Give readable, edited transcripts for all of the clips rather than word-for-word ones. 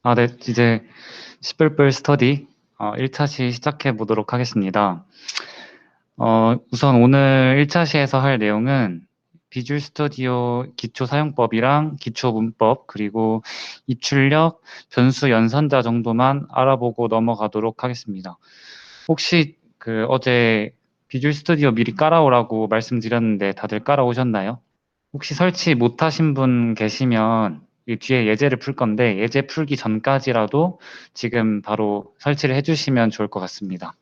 네, 이제 시뿔뿔 스터디 1차시 시작해 보도록 하겠습니다. 우선 오늘 1차시에서 할 내용은 비주얼 스튜디오 기초 사용법이랑 기초 문법, 그리고 입출력, 변수 연산자 정도만 알아보고 넘어가도록 하겠습니다. 혹시 그 어제 비주얼 스튜디오 미리 깔아오라고 말씀드렸는데 다들 깔아오셨나요? 혹시 설치 못하신 분 계시면 이 뒤에 예제를 풀 건데 예제 풀기 전까지라도 지금 바로 설치를 해주시면 좋을 것 같습니다.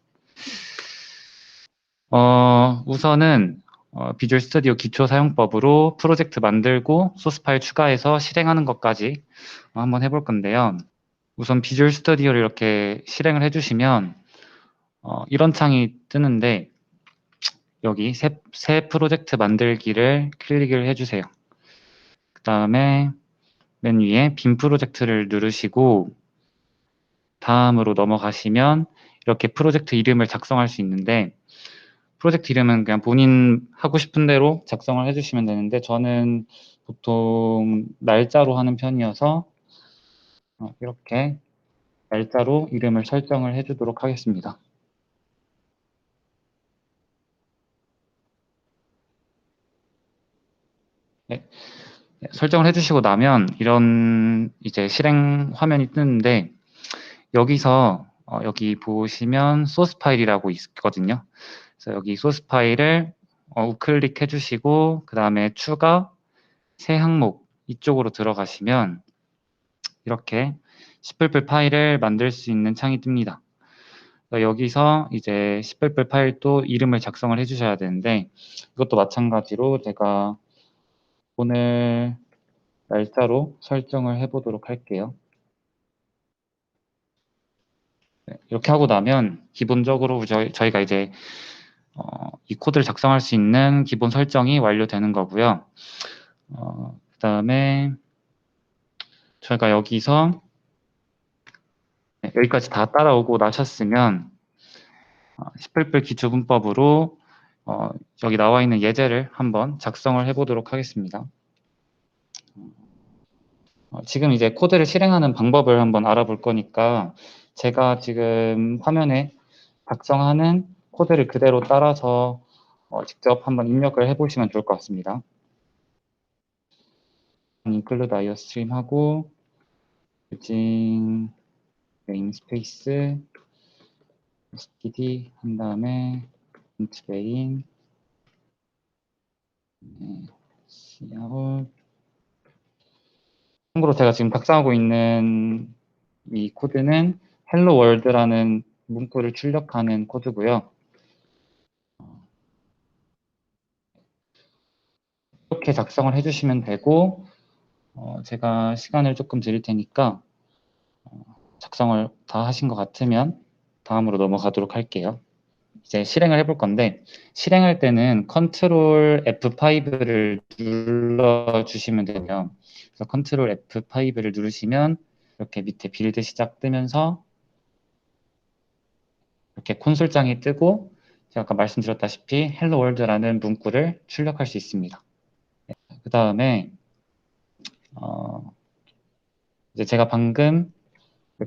우선은 비주얼 스튜디오 기초 사용법으로 프로젝트 만들고 소스 파일 추가해서 실행하는 것까지 한번 해볼 건데요. 우선 비주얼 스튜디오를 이렇게 실행을 해주시면 이런 창이 뜨는데 여기 새 프로젝트 만들기를 클릭을 해주세요. 그 다음에 맨 위에 빈 프로젝트를 누르시고 다음으로 넘어가시면 이렇게 프로젝트 이름을 작성할 수 있는데 프로젝트 이름은 그냥 본인 하고 싶은 대로 작성을 해주시면 되는데 저는 보통 날짜로 하는 편이어서 이렇게 날짜로 이름을 설정을 해주도록 하겠습니다. 네, 설정을 해주시고 나면 이런 이제 실행 화면이 뜨는데 여기서 여기 보시면 소스 파일이라고 있거든요. 그래서 여기 소스 파일을 우클릭 해주시고 그 다음에 추가 새 항목 이쪽으로 들어가시면 이렇게 시플플 파일을 만들 수 있는 창이 뜹니다. 여기서 이제 시플플 파일 또 이름을 작성을 해주셔야 되는데 이것도 마찬가지로 제가 오늘 날짜로 설정을 해보도록 할게요. 네, 이렇게 하고 나면 기본적으로 저희가 이제 이 코드를 작성할 수 있는 기본 설정이 완료되는 거고요. 그 다음에 저희가 여기서 여기까지 다 따라오고 나셨으면 시플플 기초분법으로 여기 나와 있는 예제를 한번 작성을 해보도록 하겠습니다. 지금 이제 코드를 실행하는 방법을 한번 알아볼 거니까 제가 지금 화면에 작성하는 코드를 그대로 따라서 직접 한번 입력을 해보시면 좋을 것 같습니다. include iostream 하고 using namespace std 한 다음에 int main cout 참고로 제가 지금 작성하고 있는 이 코드는 hello world라는 문구를 출력하는 코드고요. 이렇게 작성을 해주시면 되고 제가 시간을 조금 드릴 테니까 작성을 다 하신 것 같으면 다음으로 넘어가도록 할게요. 이제 실행을 해볼 건데 실행할 때는 컨트롤 F5를 눌러주시면 되고요. 그래서 컨트롤 F5를 누르시면 이렇게 밑에 빌드 시작 뜨면서 이렇게 콘솔장이 뜨고 제가 아까 말씀드렸다시피 Hello World라는 문구를 출력할 수 있습니다. 그 다음에 이제 제가 방금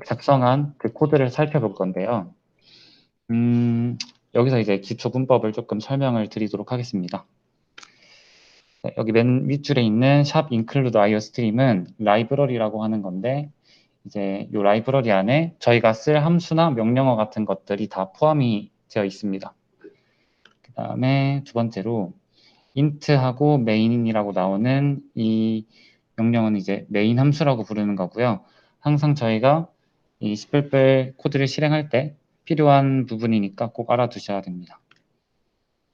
작성한 그 코드를 살펴볼 건데요. 여기서 이제 기초 문법을 조금 설명을 드리도록 하겠습니다. 여기 맨 윗줄에 있는 샵 include iostream은 라이브러리라고 하는 건데 이제 이 라이브러리 안에 저희가 쓸 함수나 명령어 같은 것들이 다 포함이 되어 있습니다. 그 다음에 두 번째로 int하고 main이라고 나오는 이 명령어는 이제 메인 함수라고 부르는 거고요. 항상 저희가 이 시플플 코드를 실행할 때 필요한 부분이니까 꼭 알아두셔야 됩니다.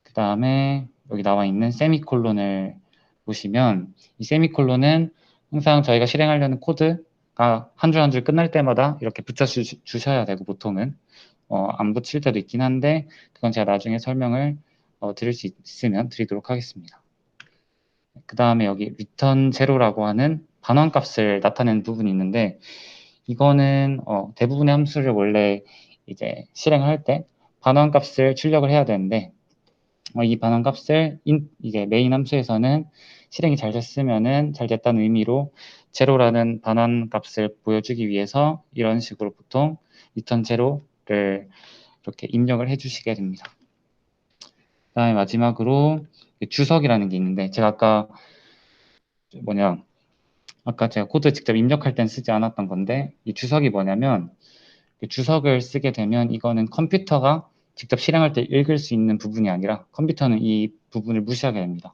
그 다음에 여기 나와 있는 세미콜론을 보시면 이 세미콜론은 항상 저희가 실행하려는 코드가 한 줄 한 줄 끝날 때마다 이렇게 붙여주셔야 되고 보통은 안 붙일 때도 있긴 한데 그건 제가 나중에 설명을 드릴 수 있으면 드리도록 하겠습니다. 그 다음에 여기 return zero라고 하는 반환값을 나타내는 부분이 있는데 이거는 대부분의 함수를 원래 이제 실행할 때 반환값을 출력을 해야 되는데 이 반환값을 이게 메인 함수에서는 실행이 잘 됐으면은 잘 됐다는 의미로 제로라는 반환 값을 보여주기 위해서 이런 식으로 보통 return 제로를 이렇게 입력을 해주시게 됩니다. 그다음에 마지막으로 주석이라는 게 있는데 제가 아까 제가 코드 직접 입력할 땐 쓰지 않았던 건데 이 주석이 뭐냐면 주석을 쓰게 되면 이거는 컴퓨터가 직접 실행할 때 읽을 수 있는 부분이 아니라 컴퓨터는 이 부분을 무시하게 됩니다.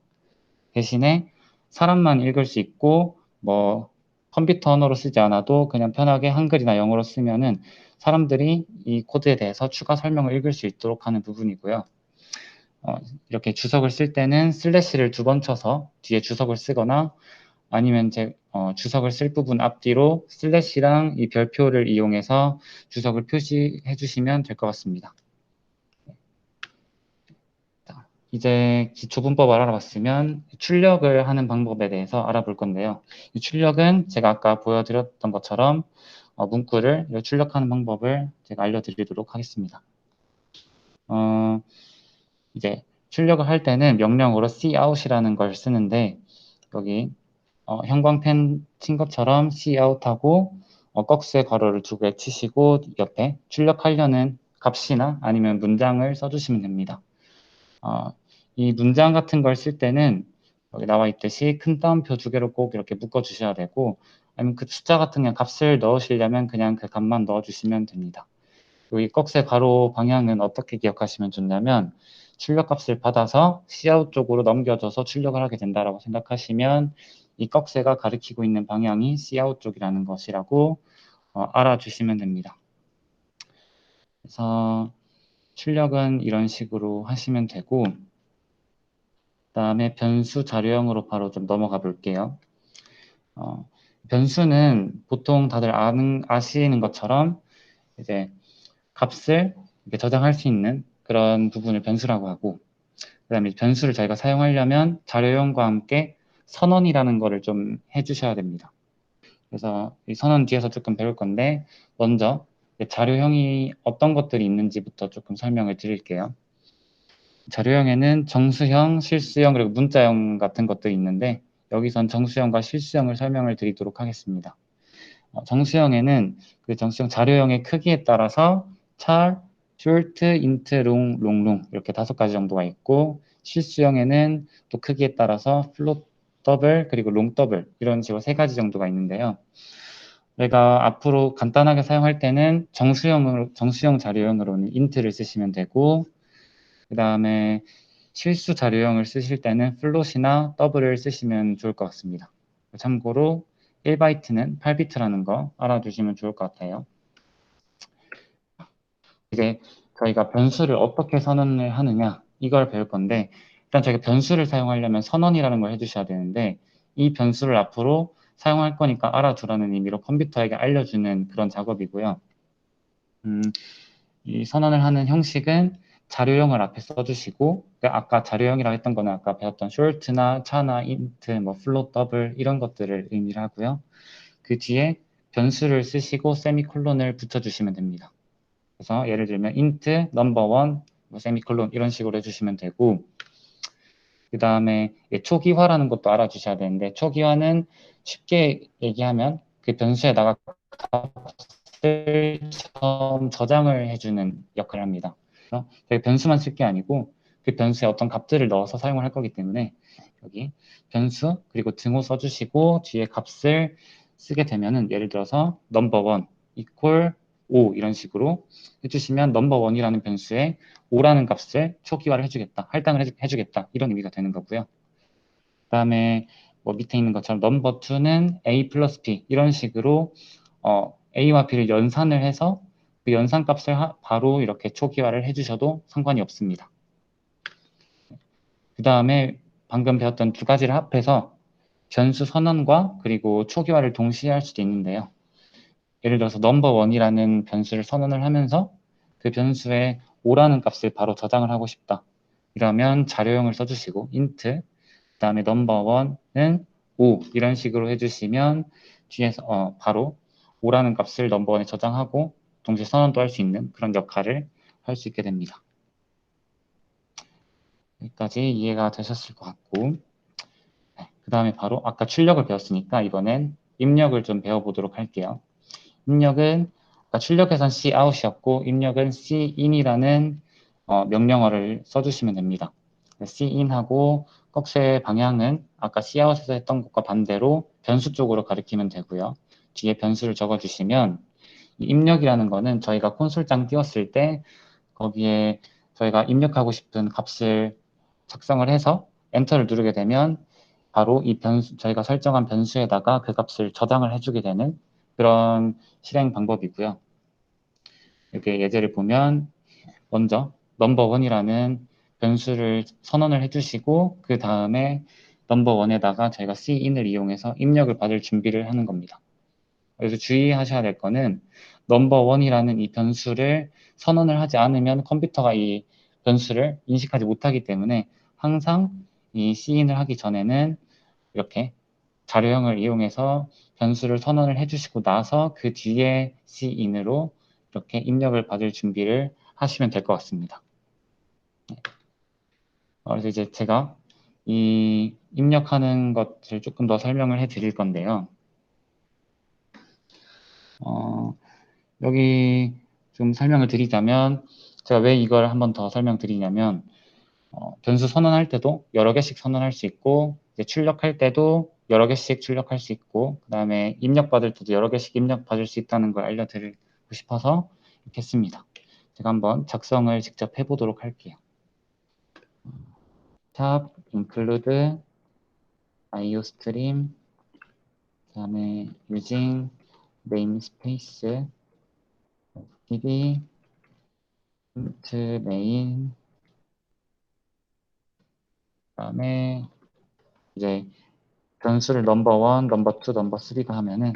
대신에 사람만 읽을 수 있고 뭐 컴퓨터 언어로 쓰지 않아도 그냥 편하게 한글이나 영어로 쓰면은 사람들이 이 코드에 대해서 추가 설명을 읽을 수 있도록 하는 부분이고요. 이렇게 주석을 쓸 때는 슬래시를 2번 쳐서 뒤에 주석을 쓰거나 아니면 주석을 쓸 부분 앞뒤로 슬래시랑 이 별표를 이용해서 주석을 표시해 주시면 될 것 같습니다. 자, 이제 기초분법을 알아봤으면 출력을 하는 방법에 대해서 알아볼 건데요. 이 출력은 제가 아까 보여드렸던 것처럼 문구를 출력하는 방법을 제가 알려드리도록 하겠습니다. 이제 출력을 할 때는 명령어로 cout이라는 걸 쓰는데 여기 형광펜 친 것처럼 cout하고 꺽쇠 괄호를 2개 치시고 옆에 출력하려는 값이나 아니면 문장을 써주시면 됩니다. 이 문장 같은 걸 쓸 때는 여기 나와 있듯이 큰 따옴표 2개로 꼭 이렇게 묶어 주셔야 되고 아니면 그 숫자 같은 그냥 값을 넣으시려면 그냥 그 값만 넣어 주시면 됩니다. 여기 꺽쇠 가로 방향은 어떻게 기억하시면 좋냐면 출력 값을 받아서 cout 쪽으로 넘겨줘서 출력을 하게 된다라고 생각하시면 이 꺽쇠가 가리키고 있는 방향이 cout 쪽이라는 것이라고 알아주시면 됩니다. 그래서 출력은 이런 식으로 하시면 되고 그다음에 변수 자료형으로 바로 좀 넘어가 볼게요. 변수는 보통 다들 아시는 것처럼 이제 값을 이렇게 저장할 수 있는 그런 부분을 변수라고 하고 그다음에 변수를 저희가 사용하려면 자료형과 함께 선언이라는 거를 좀 해주셔야 됩니다. 그래서 이 선언 뒤에서 조금 배울 건데 먼저 자료형이 어떤 것들이 있는지부터 조금 설명을 드릴게요. 자료형에는 정수형, 실수형, 그리고 문자형 같은 것들이 있는데 여기선 정수형과 실수형을 설명을 드리도록 하겠습니다. 정수형에는 그 정수형 자료형의 크기에 따라서 char, short, int, long, long 이렇게 5가지 정도가 있고 실수형에는 또 크기에 따라서 float, double, 그리고 long double 이런 식으로 3가지 정도가 있는데요. 내가 앞으로 간단하게 사용할 때는 정수형 자료형으로는 int를 쓰시면 되고 그 다음에 실수 자료형을 쓰실 때는 float이나 double을 쓰시면 좋을 것 같습니다. 참고로 1바이트는 8비트라는 거 알아두시면 좋을 것 같아요. 이제 저희가 변수를 어떻게 선언을 하느냐 이걸 배울 건데 일단 저희가 변수를 사용하려면 선언이라는 걸 해주셔야 되는데 이 변수를 앞으로 사용할 거니까 알아두라는 의미로 컴퓨터에게 알려주는 그런 작업이고요. 이 선언을 하는 형식은 자료형을 앞에 써주시고 아까 자료형이라고 했던 거는 아까 배웠던 short나 char나 int, 뭐 float, double 이런 것들을 의미를 하고요. 그 뒤에 변수를 쓰시고 세미콜론을 붙여주시면 됩니다. 그래서 예를 들면 int number1 뭐 세미콜론 이런 식으로 해주시면 되고 그 다음에 초기화라는 것도 알아주셔야 되는데 초기화는 쉽게 얘기하면 그 변수에다가 값을 처음 저장을 해주는 역할을 합니다. 그래서 저희 변수만 쓸 게 아니고 그 변수에 어떤 값들을 넣어서 사용을 할 거기 때문에 여기 변수 그리고 등호 써주시고 뒤에 값을 쓰게 되면은 예를 들어서 number1 equal 5 이런 식으로 해주시면 number1이라는 변수에 5라는 값을 초기화를 해주겠다, 할당을 해주겠다 이런 의미가 되는 거고요. 그 다음에 뭐 밑에 있는 것처럼 number2는 a 플러스 b 이런 식으로 a와 b를 연산을 해서 그 연산 값을 바로 이렇게 초기화를 해주셔도 상관이 없습니다. 그 다음에 방금 배웠던 2가지를 합해서 변수 선언과 그리고 초기화를 동시에 할 수도 있는데요. 예를 들어서 number1이라는 변수를 선언을 하면서 그 변수에 5라는 값을 바로 저장을 하고 싶다. 이러면 자료형을 써주시고 int 그 다음에 number1은 5 이런 식으로 해주시면 뒤에서 바로 5라는 값을 number1에 저장하고 동시에 선언도 할 수 있는 그런 역할을 할 수 있게 됩니다. 여기까지 이해가 되셨을 것 같고 그 다음에 바로 아까 출력을 배웠으니까 이번엔 입력을 좀 배워보도록 할게요. 입력은 아까 출력해선 cout이었고 입력은 cin이라는 명령어를 써주시면 됩니다. cin하고 꺽쇠의 방향은 아까 cout에서 했던 것과 반대로 변수 쪽으로 가리키면 되고요. 뒤에 변수를 적어주시면 이 입력이라는 거는 저희가 콘솔장 띄웠을 때 거기에 저희가 입력하고 싶은 값을 작성을 해서 엔터를 누르게 되면 바로 이 변수, 저희가 설정한 변수에다가 그 값을 저장을 해주게 되는 그런 실행 방법이고요. 이렇게 예제를 보면 먼저 넘버원이라는 변수를 선언을 해주시고 그 다음에 넘버원에다가 저희가 cin을 이용해서 입력을 받을 준비를 하는 겁니다. 그래서 주의하셔야 될 거는 넘버원이라는 이 변수를 선언을 하지 않으면 컴퓨터가 이 변수를 인식하지 못하기 때문에 항상 이 cin을 하기 전에는 이렇게 자료형을 이용해서 변수를 선언을 해주시고 나서 그 뒤에 cin으로 이렇게 입력을 받을 준비를 하시면 될 것 같습니다. 그래서 이제 제가 이 입력하는 것을 조금 더 설명을 해 드릴 건데요. 여기 좀 설명을 드리자면 제가 왜 이걸 한번 더 설명드리냐면 변수 선언할 때도 여러 개씩 선언할 수 있고 이제 출력할 때도 여러 개씩 출력할 수 있고 그 다음에 입력받을 때도 여러 개씩 입력받을 수 있다는 걸 알려드리고 싶어서 이렇게 했습니다. 제가 한번 작성을 직접 해보도록 할게요. 샵 include iostream 그 다음에 using namespace pd int main 그 다음에 이제 변수를 넘버 1, 넘버 2, 넘버 3가 하면은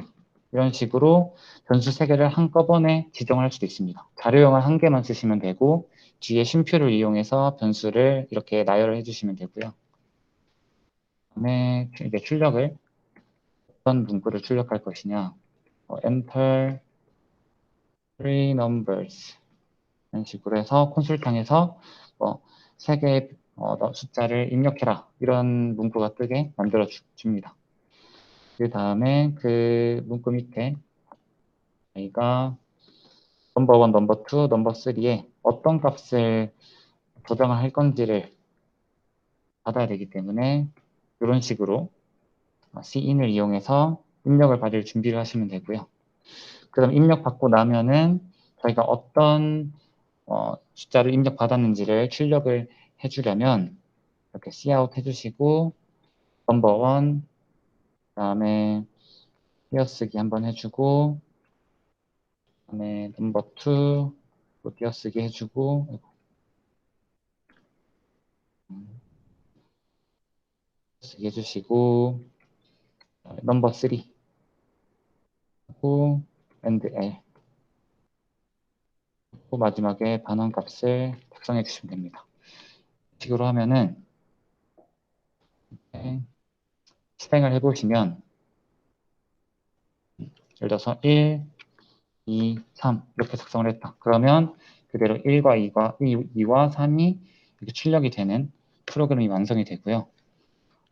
이런 식으로 변수 3개를 한꺼번에 지정할 수도 있습니다. 자료형을 한 개만 쓰시면 되고 뒤에 쉼표를 이용해서 변수를 이렇게 나열을 해주시면 되고요. 그다음에 이제 출력을 어떤 문구를 출력할 것이냐 enter three numbers 이런 식으로 해서 콘솔창에서 3개의 숫자를 입력해라 이런 문구가 뜨게 만들어 줍니다. 그 다음에 그 문구 밑에 저희가 넘버 1, 넘버 2, 넘버 3에 어떤 값을 저장을 할 건지를 받아야 되기 때문에 이런 식으로 cin을 이용해서 입력을 받을 준비를 하시면 되고요. 그 다음 입력 받고 나면은 저희가 어떤 숫자를 입력 받았는지를 출력을 해주려면 이렇게 cout 해주시고 넘버 1, 그 다음에 띄어쓰기 한번 해주고 그 다음에 넘버 2, 또 띄어쓰기 해주고 띄어쓰기 해주시고 넘버 3 하고 and L 또 마지막에 반환값을 작성해 주시면 됩니다. 식으로 하면은 실행을 해보시면 예를 들어서 1, 2, 3 이렇게 작성을 했다. 그러면 그대로 1과 2와 3이 이렇게 출력이 되는 프로그램이 완성이 되고요.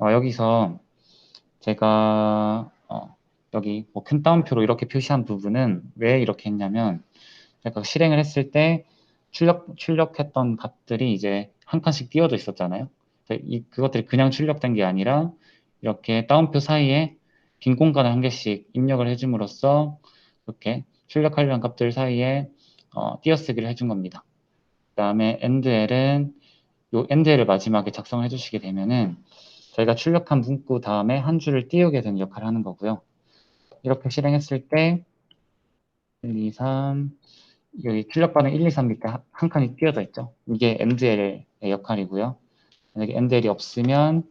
여기서 제가 여기 큰 따옴표로 이렇게 표시한 부분은 왜 이렇게 했냐면 제가 실행을 했을 때 출력했던 값들이 이제 한 칸씩 띄어져 있었잖아요. 그것들이 그냥 출력된 게 아니라 이렇게 따옴표 사이에 빈 공간을 한 개씩 입력을 해줌으로써 이렇게 출력하려는 값들 사이에 띄어쓰기를 해준 겁니다. 그 다음에 endl은 요 endl을 마지막에 작성해 주시게 되면은 저희가 출력한 문구 다음에 한 줄을 띄우게 되는 역할을 하는 거고요. 이렇게 실행했을 때 1, 2, 3 여기 출력반응 1, 2, 3 밑에 한 칸이 띄어져 있죠. 이게 endl의 역할이고요. 만약에 endl이 없으면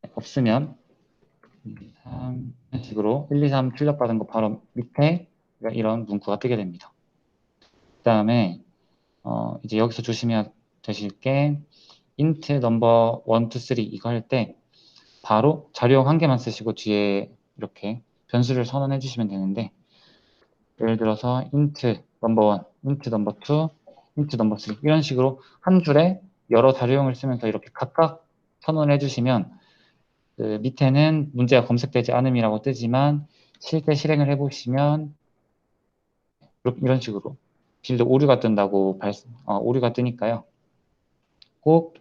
1, 2, 3 이런 식으로 1, 2, 3 출력받은 거 바로 밑에 이런 문구가 뜨게 됩니다. 그 다음에 이제 여기서 조심해야 되실 게 int 넘버 1, 2, 3 이거 할 때 바로 자료형 한 개만 쓰시고 뒤에 이렇게 변수를 선언해 주시면 되는데 예를 들어서 int 넘버 1, int 넘버 2, int 넘버 3 이런 식으로 한 줄에 여러 자료형을 쓰면서 이렇게 각각 선언을 해주시면 그 밑에는 문제가 검색되지 않음이라고 뜨지만 실제 실행을 해보시면 이런 식으로 빌드 오류가 뜬다고 오류가 뜨니까요. 꼭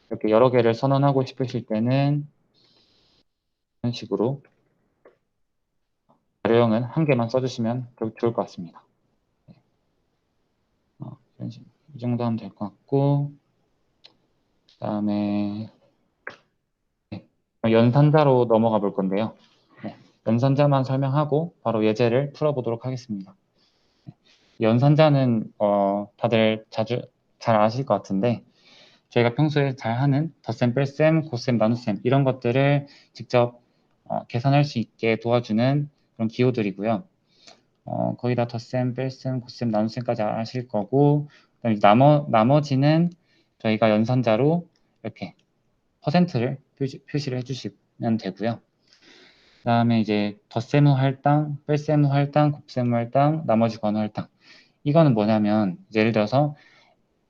이렇게 여러 개를 선언하고 싶으실 때는 이런 식으로 자료형은 한 개만 써주시면 좋을 것 같습니다. 이 정도 하면 될 것 같고, 그 다음에 연산자로 넘어가 볼 건데요. 연산자만 설명하고 바로 예제를 풀어보도록 하겠습니다. 연산자는 다들 자주 잘 아실 것 같은데 저희가 평소에 잘 하는 덧셈, 뺄셈, 곱셈, 나눗셈 이런 것들을 직접 계산할 수 있게 도와주는 그런 기호들이고요. 거의 다 덧셈, 뺄셈, 곱셈, 나눗셈까지 아실 거고 나머지는 저희가 연산자로 이렇게 퍼센트를 표시를 해주시면 되고요. 그 다음에 이제 덧셈 후 할당, 뺄셈 후 할당, 곱셈 후 할당, 나머지 건 후 할당. 이거는 뭐냐면 예를 들어서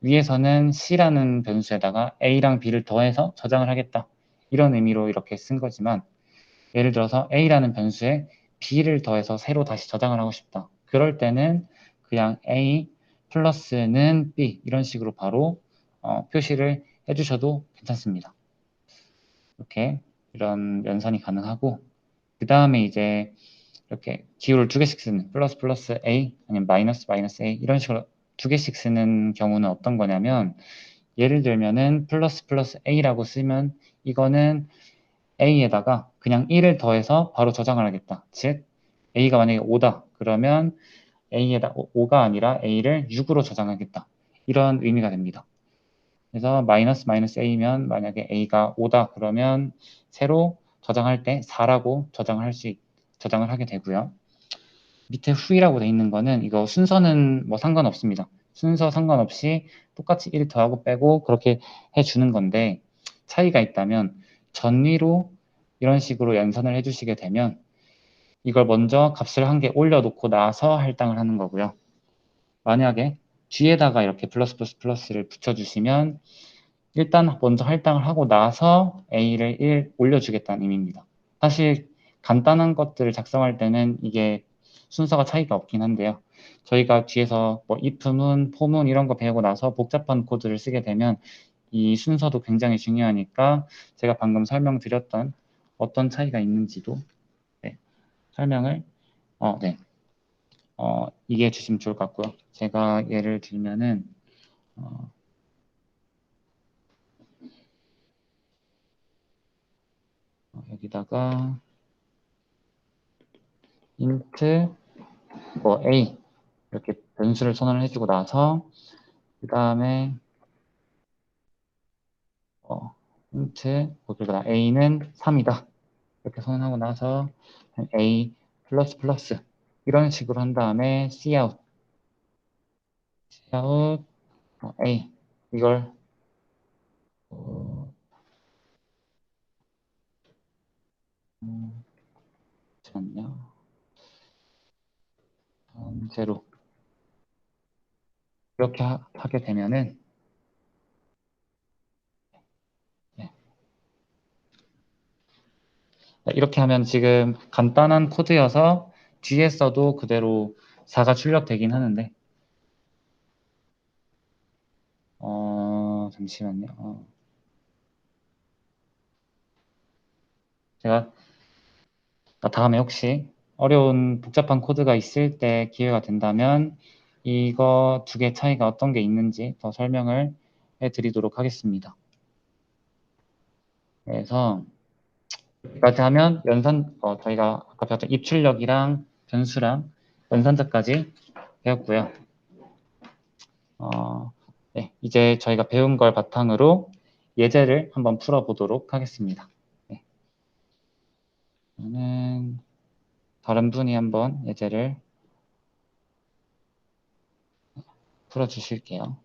위에서는 C라는 변수에다가 A랑 B를 더해서 저장을 하겠다. 이런 의미로 이렇게 쓴 거지만 예를 들어서 A라는 변수에 B를 더해서 새로 다시 저장을 하고 싶다. 그럴 때는 그냥 A 플러스는 B 이런 식으로 바로 표시를 해주셔도 괜찮습니다. 이렇게 이런 연산이 가능하고 그 다음에 이제 이렇게 기호를 두 개씩 쓰는 플러스 플러스 A 아니면 마이너스 마이너스 A 이런 식으로 두 개씩 쓰는 경우는 어떤 거냐면 예를 들면은 플러스 플러스 A라고 쓰면 이거는 A에다가 그냥 1을 더해서 바로 저장을 하겠다. 즉 A가 만약에 5다. 그러면 A에다 5가 아니라 A를 6으로 저장하겠다. 이런 의미가 됩니다. 그래서 마이너스 마이너스 A면 만약에 A가 5다. 그러면 새로 저장할 때 4라고 저장을 하게 되고요. 밑에 후이라고 돼 있는 거는 이거 순서는 뭐 상관없습니다. 순서 상관없이 똑같이 1 더하고 빼고 그렇게 해주는 건데 차이가 있다면 전위로 이런 식으로 연산을 해주시게 되면 이걸 먼저 값을 한 개 올려놓고 나서 할당을 하는 거고요. 만약에 뒤에다가 이렇게 플러스 플러스 플러스를 붙여주시면 일단 먼저 할당을 하고 나서 A를 1 올려주겠다는 의미입니다. 사실 간단한 것들을 작성할 때는 이게 순서가 차이가 없긴 한데요. 저희가 뒤에서 뭐 if문, for문 이런 거 배우고 나서 복잡한 코드를 쓰게 되면 이 순서도 굉장히 중요하니까 제가 방금 설명드렸던 어떤 차이가 있는지도 네, 설명을 네, 이해해 주시면 좋을 것 같고요. 제가 예를 들면은 여기다가 int 뭐 a 이렇게 변수를 선언을 해주고 나서 그 다음에 int 그리고 a는 3이다 이렇게 선언하고 나서 a 플러스 플러스 이런 식으로 한 다음에 cout a 이걸 잠깐만요. 제로 이렇게 하게 되면은 네. 이렇게 하면 지금 간단한 코드여서 뒤에 써도 그대로 4가 출력되긴 하는데 잠시만요. 제가 다음에 혹시 어려운 복잡한 코드가 있을 때 기회가 된다면 이거 두 개 차이가 어떤 게 있는지 더 설명을 해드리도록 하겠습니다. 그래서 여기까지 하면 저희가 아까 배웠던 입출력이랑 변수랑 연산자까지 배웠고요. 네, 이제 저희가 배운 걸 바탕으로 예제를 한번 풀어보도록 하겠습니다. 네. 저는 다른 분이 한번 예제를 풀어주실게요.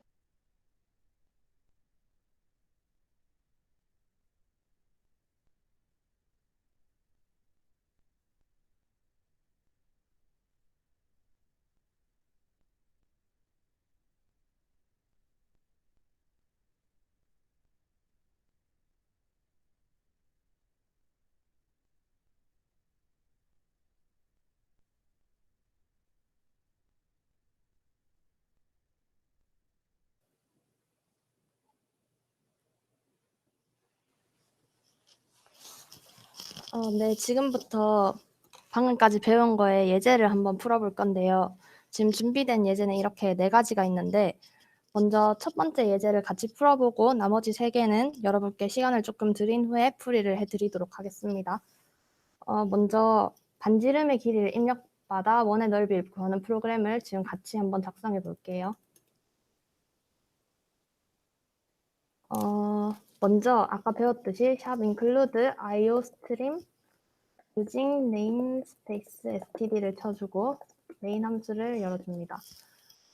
네, 지금부터 방금까지 배운 거에 예제를 한번 풀어볼 건데요. 지금 준비된 예제는 이렇게 4가지가 있는데 먼저 첫 번째 예제를 같이 풀어보고 나머지 3개는 여러분께 시간을 조금 드린 후에 풀이를 해드리도록 하겠습니다. 먼저 반지름의 길이를 입력받아 원의 넓이를 구하는 프로그램을 지금 같이 한번 작성해 볼게요. 먼저 아까 배웠듯이 샵 include iostream using namespace std를 쳐주고 메인 함수를 열어줍니다.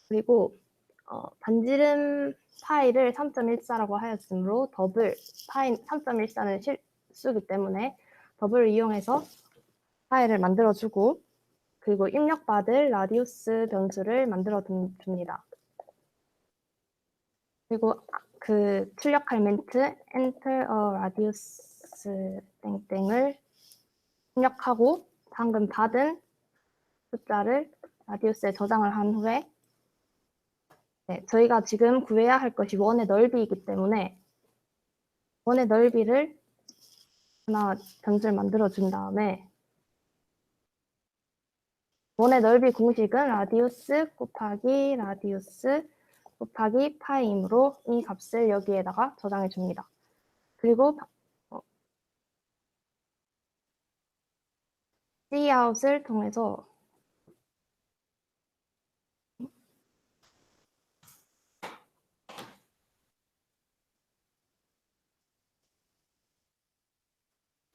그리고 반지름 파이를 3.14라고 하였으므로 더블 파이 3.14는 실수기 때문에 더블을 이용해서 파일을 만들어주고 그리고 입력받을 라디우스 변수를 만들어 줍니다. 그리고 그 출력할 멘트 enter a radius 땡땡을 입력하고 방금 받은 숫자를 라디우스에 저장을 한 후에 저희가 지금 구해야 할 것이 원의 넓이이기 때문에 원의 넓이를 하나 변수를 만들어 준 다음에 원의 넓이 공식은 라디우스 곱하기 라디우스 곱하기 파이이므로 이 값을 여기에다가 저장해 줍니다. 그리고 cout을 통해서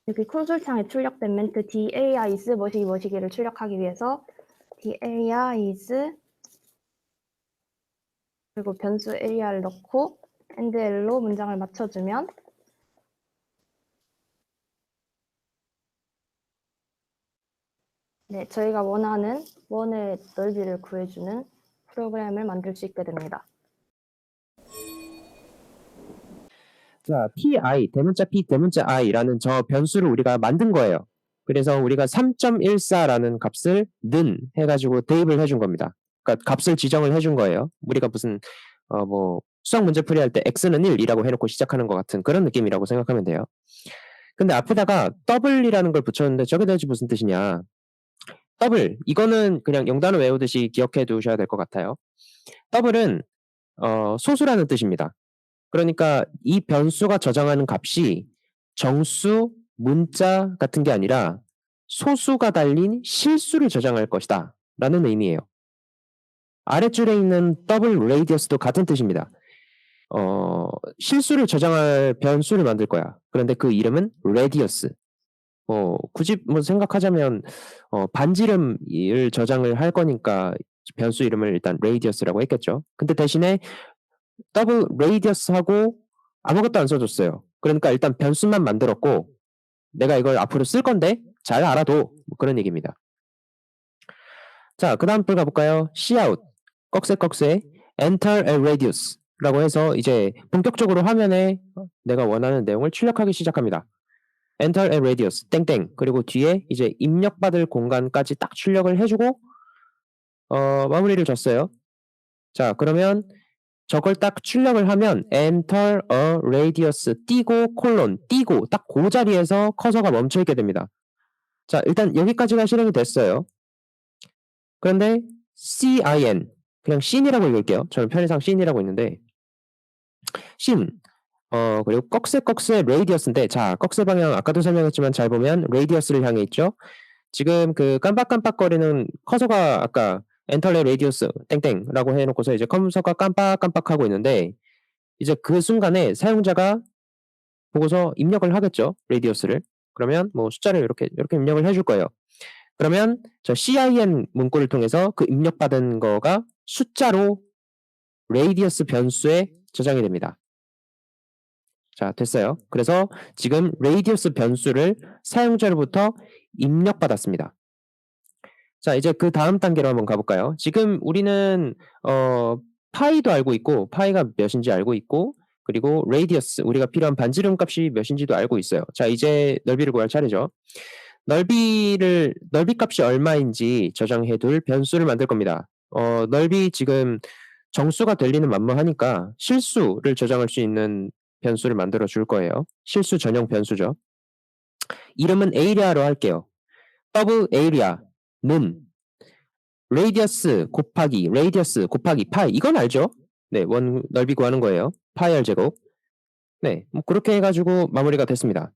여기 콘솔창에 출력된 멘트 darea is 뭐시기를 출력하기 위해서 darea is 그리고 변수 area를 넣고 endl로 문장을 맞춰주면 저희가 원하는 원의 넓이를 구해주는 프로그램을 만들 수 있게 됩니다. 자, pi, 대문자 p, 대문자 i라는 저 변수를 우리가 만든 거예요. 그래서 우리가 3.14라는 값을 는 해가지고 대입을 해준 겁니다. 그러니까 값을 지정을 해준 거예요. 우리가 무슨 뭐 수학 문제 풀이할 때 x는 1이라고 해놓고 시작하는 것 같은 그런 느낌이라고 생각하면 돼요. 근데 앞에다가 double이라는 걸 붙였는데 저게 대체 무슨 뜻이냐? 더블, 이거는 그냥 영단어 외우듯이 기억해 두셔야 될 것 같아요. 더블은 소수라는 뜻입니다. 그러니까 이 변수가 저장하는 값이 정수, 문자 같은 게 아니라 소수가 달린 실수를 저장할 것이다 라는 의미예요. 아랫줄에 있는 더블 레이디어스도 같은 뜻입니다. 실수를 저장할 변수를 만들 거야. 그런데 그 이름은 레디어스. 굳이 뭐 생각하자면 반지름을 저장을 할 거니까 변수 이름을 일단 레이디어스라고 했겠죠. 근데 대신에 더블 레이디어스하고 아무것도 안 써줬어요. 그러니까 일단 변수만 만들었고 내가 이걸 앞으로 쓸 건데 잘 알아둬. 뭐 그런 얘기입니다. 자, 그 다음 글 가볼까요? cout, 꺽쇠꺽쇠, enter a radius라고 해서 이제 본격적으로 화면에 내가 원하는 내용을 출력하기 시작합니다. enter a radius, 땡땡. 그리고 뒤에 이제 입력받을 공간까지 딱 출력을 해주고 마무리를 줬어요. 자, 그러면 저걸 딱 출력을 하면 enter a radius 띄고 콜론 띄고 딱 그 자리에서 커서가 멈춰 있게 됩니다. 자, 일단 여기까지가 실행이 됐어요. 그런데 cin 그냥 씬이라고 읽을게요. 저는 편의상 씬이라고 있는데 씬 그리고 꺽쇠꺽쇠 레이디어스인데 자, 꺽쇠 방향 아까도 설명했지만 잘 보면 레이디어스를 향해 있죠. 지금 그 깜빡깜빡거리는 커서가 아까 엔터레 레디우스 땡땡라고 해놓고서 이제 커서가 깜빡깜빡하고 있는데 이제 그 순간에 사용자가 보고서 입력을 하겠죠. 레디우스를. 그러면 뭐 숫자를 이렇게 입력을 해줄 거예요. 그러면 저 cin 문구를 통해서 그 입력받은 거가 숫자로 레디우스 변수에 저장이 됩니다. 자, 됐어요. 그래서 지금 레디우스 변수를 사용자로부터 입력받았습니다. 자, 이제 그 다음 단계로 한번 가볼까요? 지금 우리는 파이도 알고 있고 파이가 몇인지 알고 있고 그리고 레디어스 우리가 필요한 반지름 값이 몇인지도 알고 있어요. 자, 이제 넓이를 구할 차례죠. 넓이 값이 얼마인지 저장해둘 변수를 만들 겁니다. 넓이 지금 정수가 될 리는 만무하니까 실수를 저장할 수 있는 변수를 만들어 줄 거예요. 실수 전용 변수죠. 이름은 area로 할게요. 더블 area는 radius 곱하기 파이. 이건 알죠? 네, 원 넓이 구하는 거예요. 파이 r 제곱. 네, 뭐 그렇게 해가지고 마무리가 됐습니다.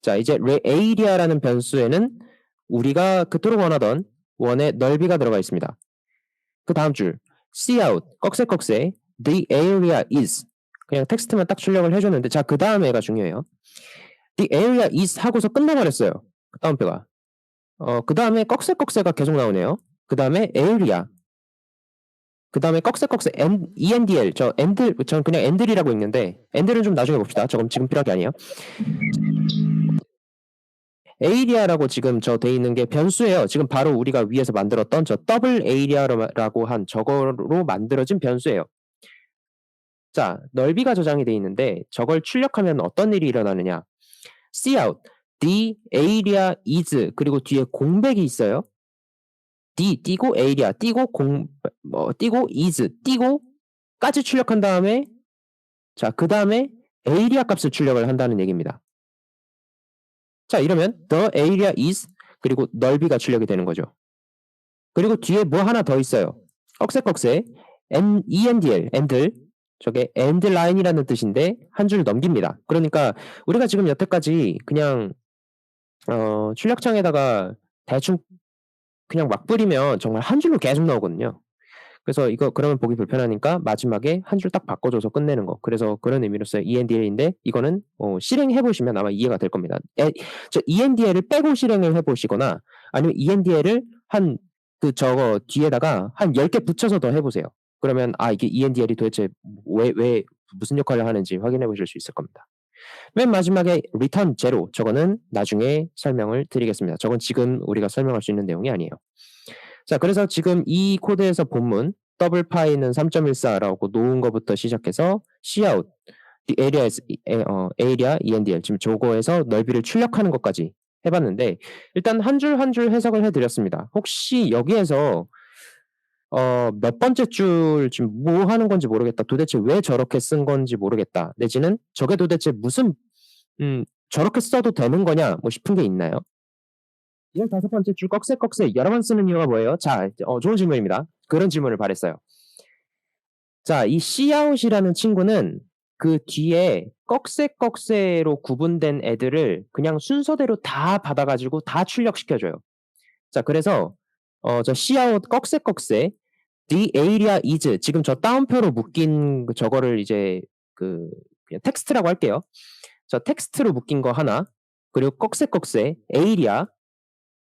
자, 이제 area라는 변수에는 우리가 그토록 원하던 원의 넓이가 들어가 있습니다. 그 다음 줄 cout 꺽쇠 the area is 그냥 텍스트만 딱 출력을 해줬는데 자, 그 다음에가 중요해요. the area is 하고서 끝나버렸어요. 다운표가. 그 다음에 꺽쇠가 계속 나오네요. 그 다음에 area 그 다음에 꺽쇠 endl 전 그냥 endl이라고 읽는데 endl은 좀 나중에 봅시다. 저건 지금 필요한 게 아니에요. area라고 지금 저 돼 있는 게 변수예요. 지금 바로 우리가 위에서 만들었던 저 더블 area라고 한 저거로 만들어진 변수예요. 자, 넓이가 저장이 돼 있는데 저걸 출력하면 어떤 일이 일어나느냐? cout the area is 그리고 뒤에 공백이 있어요. d 띄고 area 띄고 띄고 is 띄고까지 출력한 다음에 자, 그 다음에 area 값을 출력을 한다는 얘기입니다. 자, 이러면 the area is 그리고 넓이가 출력이 되는 거죠. 그리고 뒤에 뭐 하나 더 있어요. 꺽쇠 endl 저게 endline이라는 뜻인데 한 줄 넘깁니다. 그러니까 우리가 지금 여태까지 그냥 출력창에다가 대충 그냥 막 뿌리면 정말 한 줄로 계속 나오거든요. 그래서 이거 그러면 보기 불편하니까 마지막에 한 줄 딱 바꿔줘서 끝내는 거. 그래서 그런 의미로서 endl인데 이거는 실행해 보시면 아마 이해가 될 겁니다. 저 endl을 빼고 실행을 해보시거나 아니면 endl을 한 저거 뒤에다가 한 10개 붙여서 더 해보세요. 그러면 이게 endl이 도대체 왜 무슨 역할을 하는지 확인해 보실 수 있을 겁니다. 맨 마지막에 return 0 저거는 나중에 설명을 드리겠습니다. 저건 지금 우리가 설명할 수 있는 내용이 아니에요. 자, 그래서 지금 이 코드에서 본문 더블 파이는 3.14라고 놓은 것부터 시작해서 cout the area endl 지금 저거에서 넓이를 출력하는 것까지 해봤는데 일단 한 줄 한 줄 해석을 해드렸습니다. 혹시 여기에서 몇 번째 줄 지금 뭐 하는 건지 모르겠다. 도대체 왜 저렇게 쓴 건지 모르겠다. 내지는 저게 도대체 무슨 저렇게 써도 되는 거냐 뭐 싶은 게 있나요? 15번째 줄 꺽쇠 여러 번 쓰는 이유가 뭐예요? 자, 좋은 질문입니다. 그런 질문을 바랬어요. 자, 이 cout이라는 친구는 그 뒤에 꺽쇠로 구분된 애들을 그냥 순서대로 다 받아가지고 다 출력시켜줘요. 자, 그래서 저 cout 꺽쇠 the area is 지금 저 다운표로 묶인 저거를 이제 그냥 텍스트라고 할게요. 자, 텍스트로 묶인 거 하나 그리고 꺽쇠 area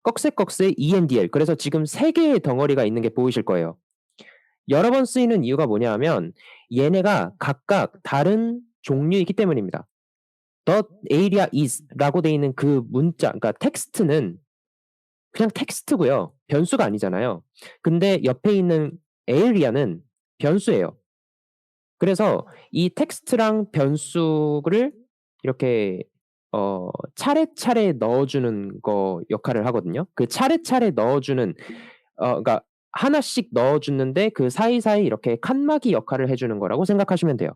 꺽쇠 endl 그래서 지금 3개의 덩어리가 있는 게 보이실 거예요. 여러 번 쓰이는 이유가 뭐냐면 얘네가 각각 다른 종류이기 때문입니다. the area is라고 돼 있는 그 문자 그러니까 텍스트는 그냥 텍스트고요. 변수가 아니잖아요. 근데 옆에 있는 area는 변수예요. 그래서 이 텍스트랑 변수를 이렇게 차례차례 넣어주는 거 역할을 하거든요. 그 차례차례 넣어주는 그러니까 하나씩 넣어주는데 그 사이사이 이렇게 칸막이 역할을 해주는 거라고 생각하시면 돼요.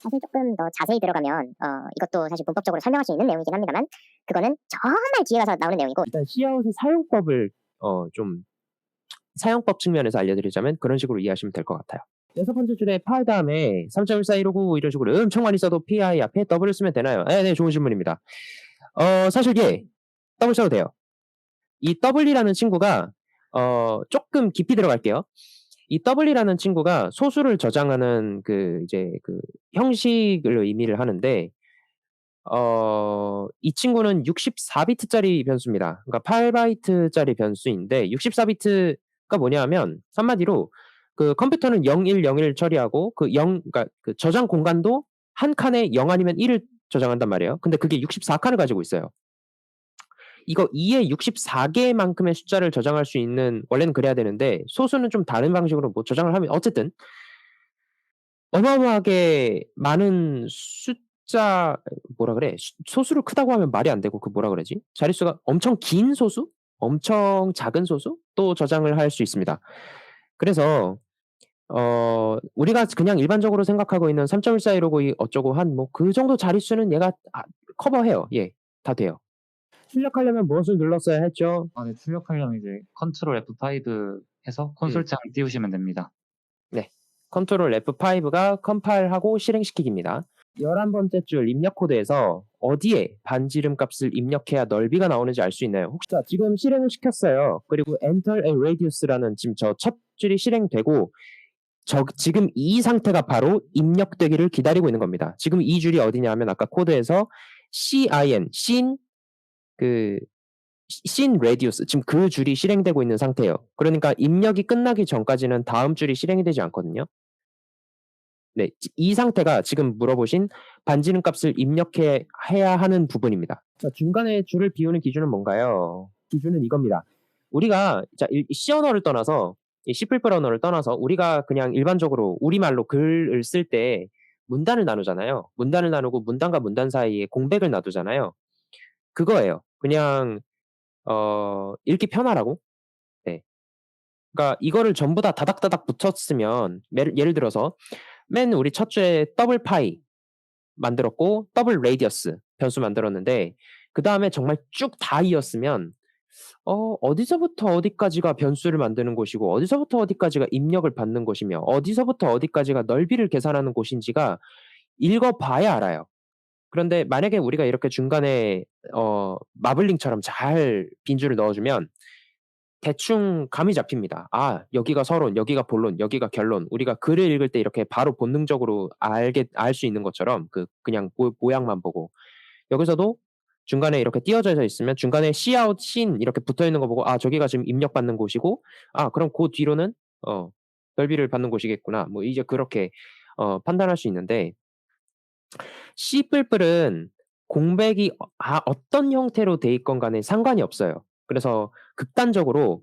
사실 조금 더 자세히 들어가면 이것도 사실 문법적으로 설명할 수 있는 내용이긴 합니다만 그거는 정말 뒤에 가서 나오는 내용이고 일단 cout의 사용법을 좀 사용법 측면에서 알려드리자면 그런 식으로 이해하시면 될 것 같아요. 6번째 줄에 파이 다음에 3.141595 이런 식으로 엄청 많이 써도 pi 앞에 W 쓰면 되나요? 네, 좋은 질문입니다. 사실 W 써도 돼요. 이 W라는 친구가 조금 깊이 들어갈게요. 이 W라는 친구가 소수를 저장하는 이제 형식을 의미를 하는데 이 친구는 64비트짜리 변수입니다. 그러니까 8바이트짜리 변수인데 64비트가 뭐냐면 한마디로 컴퓨터는 0101 처리하고 그러니까 저장 공간도 한 칸에 0 아니면 1을 저장한단 말이에요. 근데 그게 64칸을 가지고 있어요. 이거 2에 64개만큼의 숫자를 저장할 수 있는 원래는 그래야 되는데 소수는 좀 다른 방식으로 뭐 저장을 하면 어쨌든 어마어마하게 많은 숫자 뭐라 그래? 소수를 크다고 하면 말이 안 되고 뭐라 그러지? 자릿수가 엄청 긴 소수? 엄청 작은 소수? 또 저장을 할 수 있습니다. 그래서 우리가 그냥 일반적으로 생각하고 있는 3.141592 어쩌고 한 뭐 그 정도 자릿수는 얘가 커버해요. 다 돼요. 출력하려면 무엇을 눌렀어야 했죠? 아, 네, 출력하려면 이제 컨트롤 F5 해서 콘솔창 띄우시면 됩니다. 네. 컨트롤 F5가 컴파일하고 실행시키기입니다. 11번째 줄 입력 코드에서 어디에 반지름 값을 입력해야 넓이가 나오는지 알 수 있나요? 혹시 자, 지금 실행을 시켰어요. 그리고 enter a radius라는 지금 저 첫 줄이 실행되고 지금 이 상태가 바로 입력되기를 기다리고 있는 겁니다. 지금 이 줄이 어디냐 하면 아까 코드에서 sin radius 지금 그 줄이 실행되고 있는 상태예요. 그러니까 입력이 끝나기 전까지는 다음 줄이 실행이 되지 않거든요. 네, 이 상태가 지금 물어보신 반지름 값을 입력해야 하는 부분입니다. 자, 중간에 줄을 비우는 기준은 뭔가요? 기준은 이겁니다. 우리가 이 C 언어를 떠나서 이 C++ 언어를 떠나서 우리가 그냥 일반적으로 우리말로 글을 쓸 때 문단을 나누잖아요. 문단을 나누고 문단과 문단 사이에 공백을 놔두잖아요. 그거예요. 그냥 읽기 편하라고. 네. 그러니까 이거를 전부 다 다닥다닥 붙였으면 예를 들어서 맨 우리 첫 주에 더블 파이 만들었고 더블 레디어스 변수 만들었는데 그 다음에 정말 쭉 다 이었으면 어디서부터 어디까지가 변수를 만드는 곳이고 어디서부터 어디까지가 입력을 받는 곳이며 어디서부터 어디까지가 넓이를 계산하는 곳인지가 읽어봐야 알아요. 그런데 만약에 우리가 이렇게 중간에 마블링처럼 잘 빈줄을 넣어주면 대충 감이 잡힙니다. 아, 여기가 서론, 여기가 본론, 여기가 결론. 우리가 글을 읽을 때 이렇게 바로 본능적으로 알 수 있는 것처럼 그냥 모양만 보고 여기서도 중간에 이렇게 띄어져 있으면 중간에 Cout, sin 이렇게 붙어 있는 거 보고 아, 저기가 지금 입력받는 곳이고 아, 그럼 그 뒤로는 넓이를 받는 곳이겠구나. 뭐 이제 그렇게 판단할 수 있는데 C++은 공백이 어떤 형태로 돼 있건 간에 상관이 없어요. 그래서 극단적으로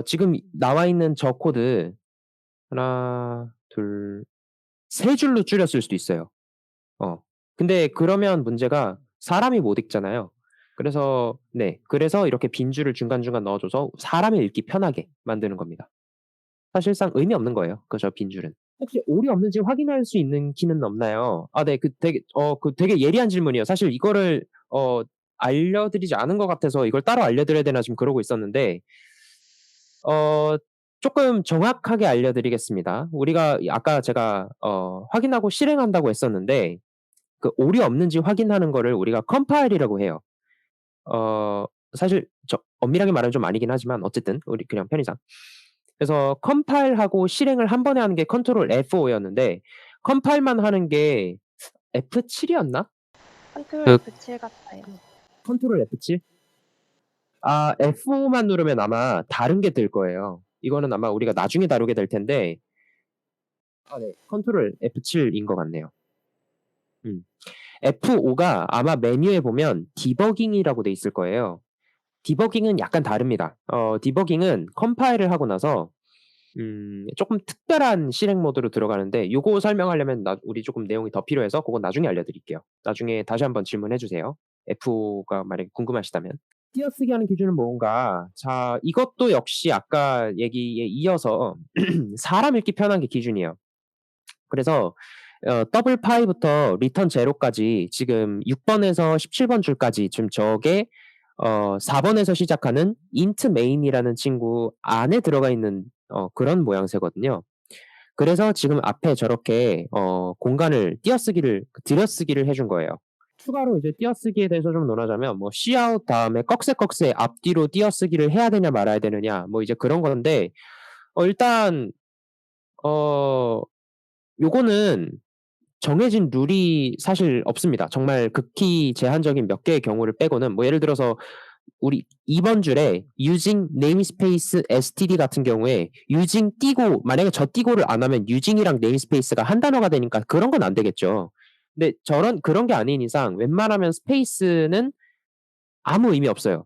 지금 나와 있는 저 코드 하나, 둘, 세 줄로 줄였을 수도 있어요. 근데 그러면 문제가 사람이 못 읽잖아요. 그래서 그래서 이렇게 빈줄을 중간중간 넣어줘서 사람이 읽기 편하게 만드는 겁니다. 사실상 의미 없는 거예요. 저 빈줄은. 혹시 오류 없는지 확인할 수 있는 키는 없나요? 아, 네, 되게 예리한 질문이에요. 사실 이거를 알려드리지 않은 것 같아서 이걸 따로 알려드려야 되나 지금 그러고 있었는데, 조금 정확하게 알려드리겠습니다. 우리가 아까 제가 확인하고 실행한다고 했었는데, 그 오류 없는지 확인하는 거를 우리가 컴파일이라고 해요. 사실 엄밀하게 말하면 좀 아니긴 하지만 어쨌든 우리 그냥 편의상. 그래서 컴파일하고 실행을 한 번에 하는 게 컨트롤 F5였는데 컴파일만 하는 게 F7이었나? 컨트롤 F7 같아요. 컨트롤 F7? 아, F5만 누르면 아마 다른 게 뜰 거예요. 이거는 아마 우리가 나중에 다루게 될 텐데 네. 컨트롤 F7인 것 같네요. F5가 아마 메뉴에 보면 디버깅이라고 돼 있을 거예요. 디버깅은 약간 다릅니다. 디버깅은 컴파일을 하고 나서 조금 특별한 실행 모드로 들어가는데 요거 설명하려면 우리 조금 내용이 더 필요해서 그건 나중에 알려드릴게요. 나중에 다시 한번 질문해 주세요. F가 만약에 궁금하시다면. 띄어쓰기 하는 기준은 뭔가? 자, 이것도 역시 아까 얘기에 이어서 사람 읽기 편한 게 기준이에요. 그래서 더블 파이부터 리턴 제로까지 지금 6번에서 17번 줄까지 지금 저게 4번에서 시작하는 int main이라는 친구 안에 들어가 있는 그런 모양새거든요. 그래서 지금 앞에 저렇게 공간을 들여쓰기를 해준 거예요. 추가로 이제 띄어쓰기에 대해서 좀 논하자면 뭐 cout 다음에 꺽쇠꺽쇠 앞뒤로 띄어쓰기를 해야 되냐 말아야 되느냐 뭐 이제 그런 건데 일단 요거는 정해진 룰이 사실 없습니다. 정말 극히 제한적인 몇 개의 경우를 빼고는 뭐 예를 들어서 우리 2번 줄에 using namespace std 같은 경우에 using 띄고 만약에 저 띄고를 안 하면 using이랑 namespace가 한 단어가 되니까 그런 건 안 되겠죠. 근데 그런 게 아닌 이상 웬만하면 스페이스는 아무 의미 없어요.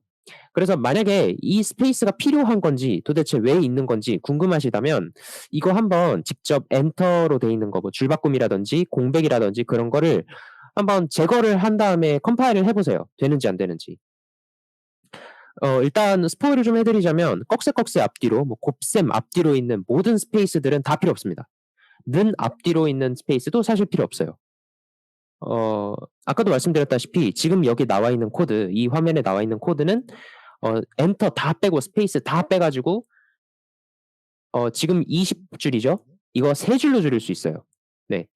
그래서 만약에 이 스페이스가 필요한 건지 도대체 왜 있는 건지 궁금하시다면 이거 한번 직접 엔터로 돼 있는 거 뭐 줄바꿈이라든지 공백이라든지 그런 거를 한번 제거를 한 다음에 컴파일을 해보세요. 되는지 안 되는지. 일단 스포일을 좀 해드리자면 꺽쇠꺽쇠 앞뒤로 뭐 곱셈 앞뒤로 있는 모든 스페이스들은 다 필요 없습니다. 는 앞뒤로 있는 스페이스도 사실 필요 없어요. 아까도 말씀드렸다시피 지금 여기 나와 있는 코드, 이 화면에 나와 있는 코드는 엔터 다 빼고 스페이스 다 빼가지고 지금 20줄이죠? 이거 3줄로 줄일 수 있어요. 네.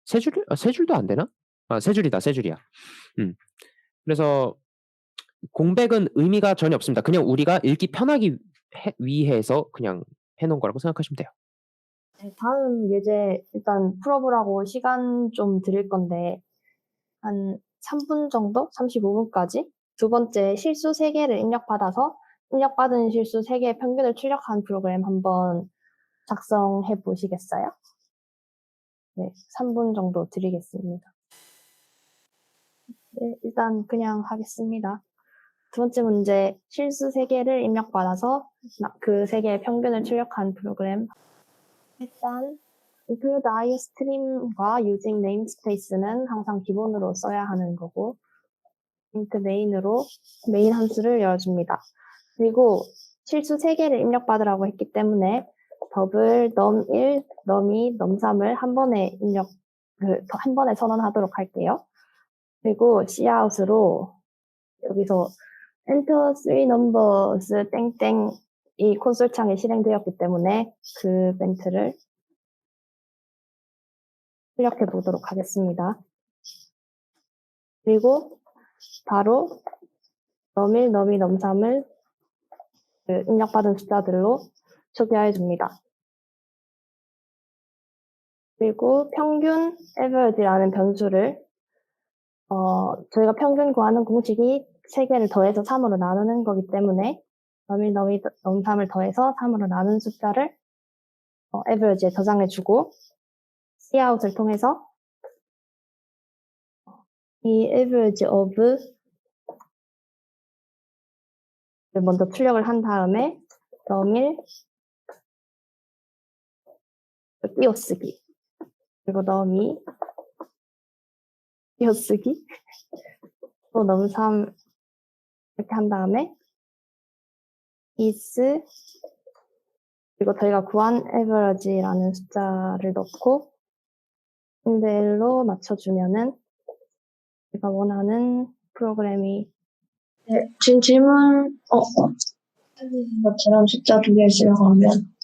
3줄? 3줄도 안 되나? 3줄이다, 3줄이야. 그래서 공백은 의미가 전혀 없습니다. 그냥 우리가 읽기 편하기 위해서 그냥 해놓은 거라고 생각하시면 돼요. 네, 다음 예제 일단 풀어보라고 시간 좀 드릴 건데 한 3분 정도? 35분까지 두 번째 실수 3개를 입력받아서 입력받은 실수 3개의 평균을 출력한 프로그램 한번 작성해 보시겠어요? 네, 3분 정도 드리겠습니다. 네, 일단 그냥 하겠습니다. 두 번째 문제, 실수 3개를 입력받아서 그 3개의 평균을 출력한 프로그램. 일단 include iostream과 using namespace는 항상 기본으로 써야 하는 거고 int main으로 main 함수를 열어줍니다. 그리고 실수 3개를 입력받으라고 했기 때문에 더블 num1, num2, num3을 한 번에 선언하도록 할게요. 그리고 cout으로 여기서 enter 3 numbers 땡땡 이 콘솔 창에 실행되었기 때문에 그 멘트를 출력해 보도록 하겠습니다. 그리고 바로 num1, num2, num3을 입력받은 숫자들로 초기화해 줍니다. 그리고 평균 average라는 변수를 저희가 평균 구하는 공식이 3개를 더해서 3으로 나누는 거기 때문에 num1, num2, num3을 더해서 3으로 나눈 숫자를 average에 저장해주고 cout을 통해서 이 average of를 먼저 출력을 한 다음에 num1 띄어쓰기 그리고 num2 띄어쓰기 또 num3 이렇게 한 다음에 is 그리고 저희가 구한 average라는 숫자를 넣고 인델로 맞춰주면은 제가 원하는 프로그램이 네, 지금 질문, 것처럼 숫자 2개 실행하면.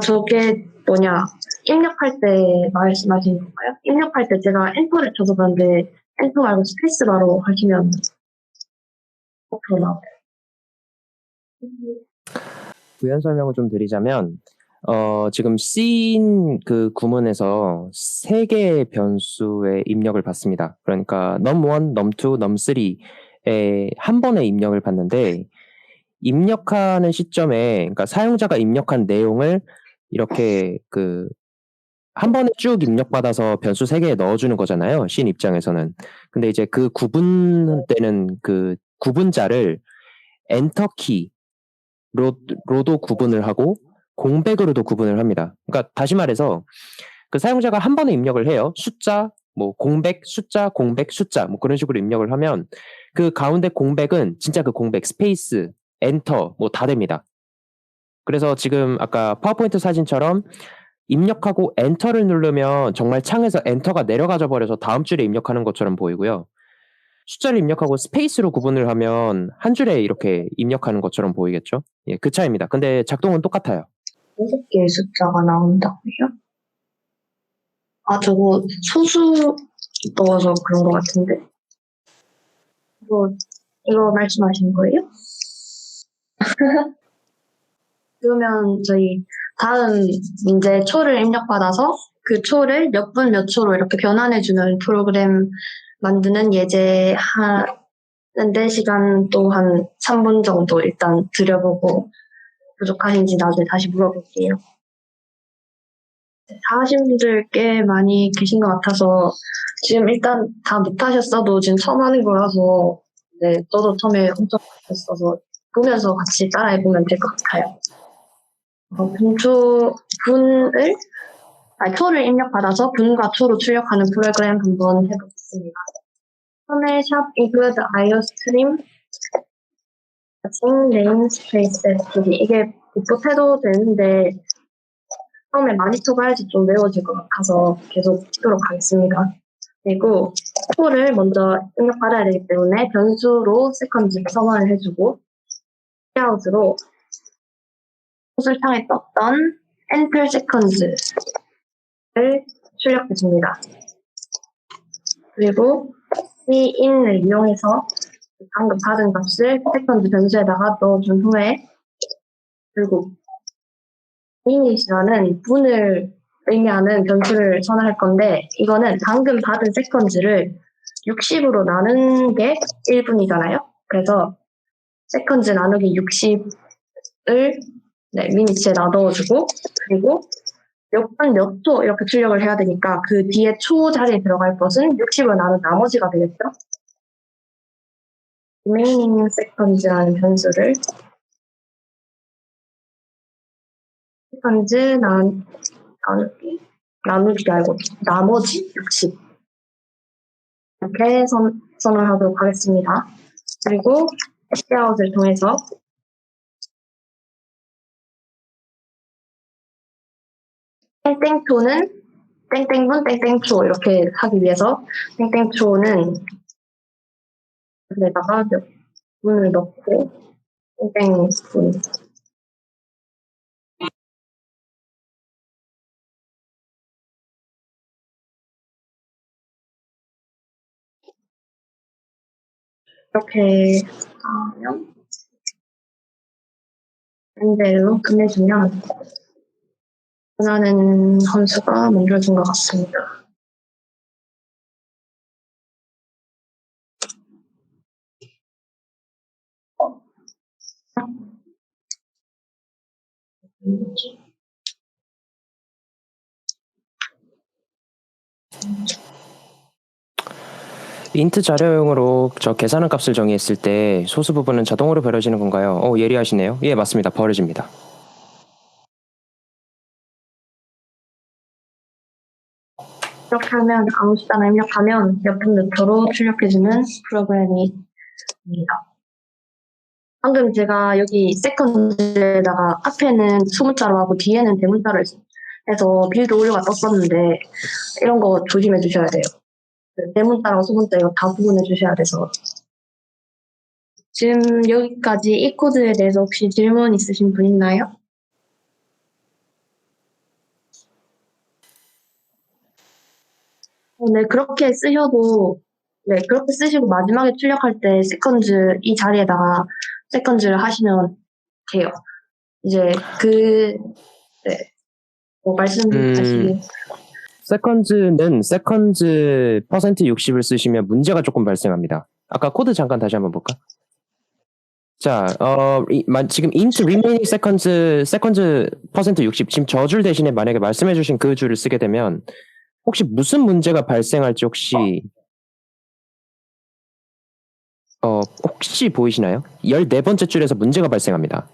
저게 뭐냐, 입력할 때 말씀하시는 건가요? 입력할 때 제가 엔터를 쳐서 그런데, 엔터 말고 스페이스 바로 하시면, 거꾸로 나와요. 부연 설명을 좀 드리자면 지금 씬 그 구문에서 3개의 변수의 입력을 받습니다. 그러니까 num1, num2, num3에 한 번에 입력을 받는데 입력하는 시점에 그러니까 사용자가 입력한 내용을 이렇게 한 번에 쭉 입력받아서 변수 3개에 넣어주는 거잖아요. 씬 입장에서는. 근데 이제 그 구분되는 그 구분자를 엔터키 로도 구분을 하고 공백으로도 구분을 합니다. 그러니까 다시 말해서 그 사용자가 한 번에 입력을 해요. 숫자, 뭐 공백, 숫자, 공백, 숫자 뭐 그런 식으로 입력을 하면 그 가운데 공백은 진짜 그 공백, 스페이스, 엔터 뭐 다 됩니다. 그래서 지금 아까 파워포인트 사진처럼 입력하고 엔터를 누르면 정말 창에서 엔터가 내려가져 버려서 다음 줄에 입력하는 것처럼 보이고요. 숫자를 입력하고 스페이스로 구분을 하면 한 줄에 이렇게 입력하는 것처럼 보이겠죠? 예, 그 차이입니다. 근데 작동은 똑같아요. 6개의 숫자가 나온다고요? 저거 소수 넣어서 그런 것 같은데. 이거 말씀하신 거예요? 그러면 저희 다음 문제 초를 입력받아서 그 초를 몇 분 몇 초로 이렇게 변환해주는 프로그램 만드는 예제 하는데 시간 또 한 3분 정도 일단 들여보고 부족하신지 나중에 다시 물어볼게요. 다 하신 분들 꽤 많이 계신 것 같아서 지금 일단 다 못하셨어도 지금 처음 하는 거라서 네, 저도 처음에 엄청 못했어서 보면서 같이 따라해보면 될 것 같아요. 초를 입력받아서 분과 초로 출력하는 프로그램 한번 해보겠습니다. 처음에 샵 include iostream namespace 이게 복붙해도 되는데 처음에 많이 쳐봐야지 좀 외워질 것 같아서 계속 치도록 하겠습니다. 그리고 초를 먼저 입력받아야 되기 때문에 변수로 세컨즈를 선언을 해주고 키아웃으로 소술창에 떴던 enter seconds를 출력해줍니다. 그리고 이 in을 이용해서 방금 받은 값을 세컨드 변수에다가 넣어준 후에 결국 init이라는 분을 의미하는 변수를 선언할 건데 이거는 방금 받은 세컨즈를 60으로 나눈 게 1분이잖아요. 그래서 세컨즈 나누기 60을 미니츠에다 넣어주고 그리고 몇 분 몇 초 이렇게 출력을 해야 되니까 그 뒤에 초 자리에 들어갈 것은 60을 나눈 나머지가 되겠죠. remaining seconds라는 변수를 세컨즈 나누기 말고 나머지 60 이렇게 선언하도록 하겠습니다. 그리고 시아웃을 통해서 땡땡초는 땡땡분 땡땡초 이렇게 하기 위해서 땡땡초는 여기다가 몇 분을 넣고 땡땡분 이렇게 하면 밴델로 끝내주면 원하는 함수가 만들어진 것 같습니다. 인트 자료용으로 저 계산한 값을 정의했을 때 소수 부분은 자동으로 버려지는 건가요? 예리하시네요. 예, 맞습니다. 버려집니다. 이렇게 하면 아무 숫자나 입력하면 몇 분 몇 초로 출력해주는 프로그램입니다. 방금 제가 여기 세컨드에다가 앞에는 수문자로 하고 뒤에는 대문자로 해서 빌드 오류가 떴었는데 이런 거 조심해 주셔야 돼요. 대문자랑 수문자 이거 다 구분해 주셔야 돼서. 지금 여기까지 이 코드에 대해서 혹시 질문 있으신 분 있나요? 네, 그렇게 쓰셔도, 네, 그렇게 쓰시고 마지막에 출력할 때 세컨즈, 이 자리에다가 세컨즈를 하시면 돼요. 이제 말씀하시기. 세컨즈는 세컨즈 퍼센트 60을 쓰시면 문제가 조금 발생합니다. 아까 코드 잠깐 다시 한번 볼까? 자, 지금 int remaining seconds 퍼센트 60 지금 저 줄 대신에 만약에 말씀해주신 그 줄을 쓰게 되면 혹시 무슨 문제가 발생할지 혹시 보이시나요? 14번째 줄에서 문제가 발생합니다.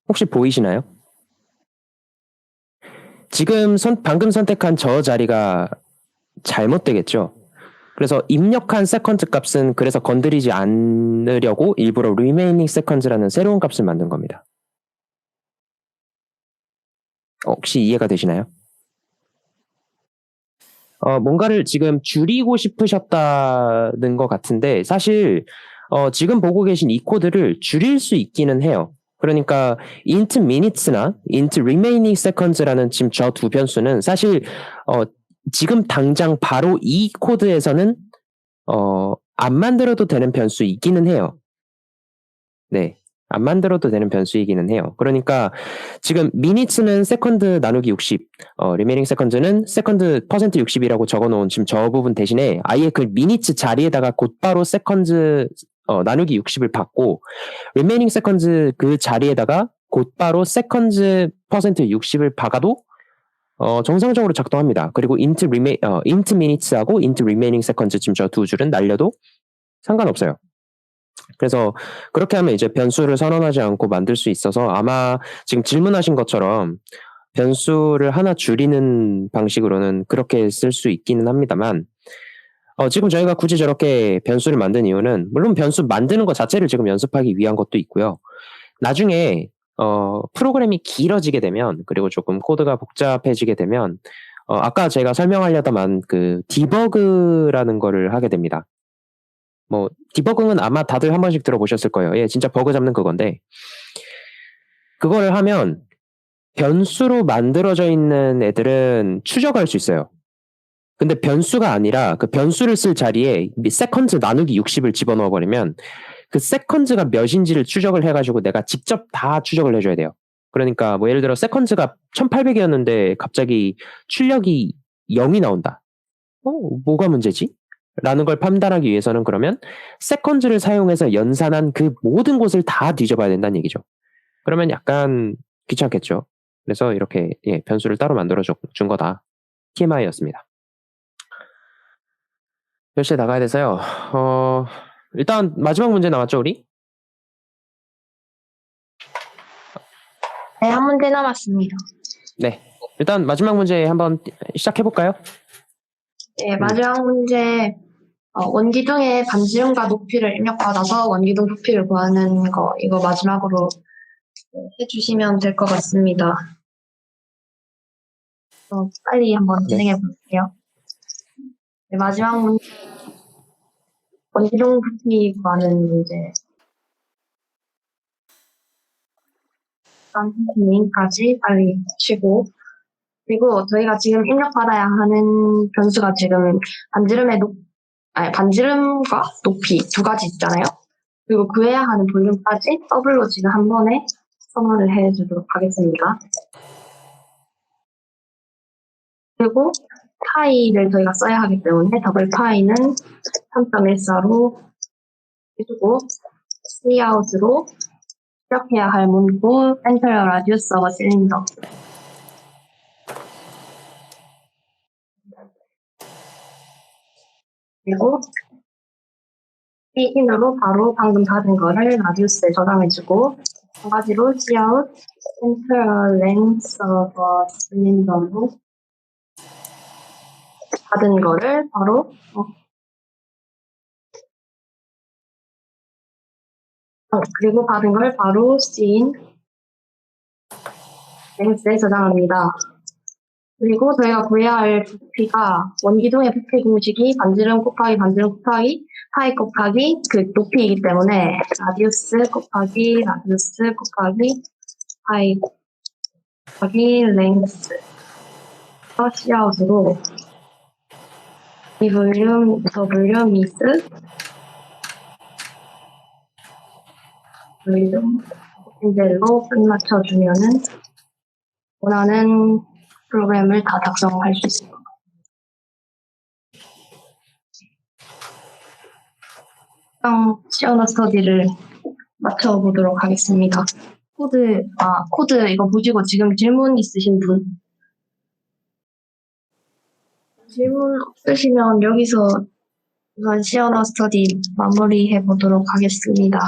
혹시 보이시나요? 지금 방금 선택한 저 자리가 잘못되겠죠? 그래서 입력한 세컨드 값은 그래서 건드리지 않으려고 일부러 remaining seconds라는 새로운 값을 만든 겁니다. 혹시 이해가 되시나요? 뭔가를 지금 줄이고 싶으셨다는 것 같은데 사실 지금 보고 계신 이 코드를 줄일 수 있기는 해요. 그러니까 int minutes나 int remaining seconds라는 지금 저 두 변수는 사실 지금 당장 바로 이 코드에서는 안 만들어도 되는 변수이기는 해요. 네. 안 만들어도 되는 변수이기는 해요. 그러니까 지금 minutes는 세컨드 나누기 60, remaining seconds는 세컨드 퍼센트 60이라고 적어놓은 지금 저 부분 대신에 아예 그 minutes 자리에다가 곧바로 세컨드 나누기 60을 받고 remaining seconds 그 자리에다가 곧바로 seconds 퍼센트 60을 박아도 정상적으로 작동합니다. 그리고 int minutes하고 int remaining seconds 지금 저 두 줄은 날려도 상관없어요. 그래서 그렇게 하면 이제 변수를 선언하지 않고 만들 수 있어서 아마 지금 질문하신 것처럼 변수를 하나 줄이는 방식으로는 그렇게 쓸 수 있기는 합니다만 지금 저희가 굳이 저렇게 변수를 만든 이유는 물론 변수 만드는 것 자체를 지금 연습하기 위한 것도 있고요. 나중에 프로그램이 길어지게 되면 그리고 조금 코드가 복잡해지게 되면 아까 제가 설명하려다만 그 디버그라는 거를 하게 됩니다. 뭐 디버그는 아마 다들 한 번씩 들어보셨을 거예요. 예, 진짜 버그 잡는 그건데 그거를 하면 변수로 만들어져 있는 애들은 추적할 수 있어요. 근데 변수가 아니라 그 변수를 쓸 자리에 세컨즈 나누기 60을 집어넣어 버리면 그 세컨즈가 몇인지를 추적을 해가지고 내가 직접 다 추적을 해줘야 돼요. 그러니까 뭐 예를 들어 세컨즈가 1800이었는데 갑자기 출력이 0이 나온다. 뭐가 문제지? 라는 걸 판단하기 위해서는 그러면 세컨즈를 사용해서 연산한 그 모든 곳을 다 뒤져봐야 된다는 얘기죠. 그러면 약간 귀찮겠죠. 그래서 이렇게 변수를 따로 만들어 준 거다. TMI였습니다. 몇 시에 나가야 돼서요. 일단 마지막 문제 남았죠, 우리? 네, 한 문제 남았습니다. 네. 일단 마지막 문제 한번 시작해볼까요? 네, 마지막 문제. 원기둥의 반지름과 높이를 입력받아서 원기둥 부피를 구하는 거, 이거 마지막으로 해주시면 될 것 같습니다. 빨리 한번 진행해 볼게요. 네, 마지막 문제. 원기둥 부피 구하는 문제. 일단 메인까지 빨리 치고, 그리고 저희가 지금 입력받아야 하는 변수가 지금 반지름과 높이 두 가지 있잖아요. 그리고 구해야 하는 볼륨까지 더블로 지금 한 번에 선언을 해주도록 하겠습니다. 그리고 파이를 저희가 써야 하기 때문에 더블 파이는 3.14로 해주고 Cout으로 시작해야 할 문구 Enter a radius of a cylinder. 그리고 C인으로 바로 방금 받은 거를 라디우스에 저장해주고 두 가지로 Cout Enter a length of a cylinder로 받은 거를 바로 그리고 받은 걸 바로 C인 length에 저장합니다. 그리고 저희가 구해야 할 부피가 원기둥의 부피 공식이 반지름 곱하기 파이 곱하기 그 높이이기 때문에 라디우스 곱하기 파이 곱하기 랭스 Cout으로 이 볼륨, 미스 볼륨 로 끝맞춰주면은 원하는 프로그램을 다 작성할 수 있을 것 같아요. 시어너 스터디를 맞춰보도록 하겠습니다. 코드 이거 보시고 지금 질문 있으신 분? 질문 없으시면 여기서 우선 시어너 스터디 마무리해 보도록 하겠습니다.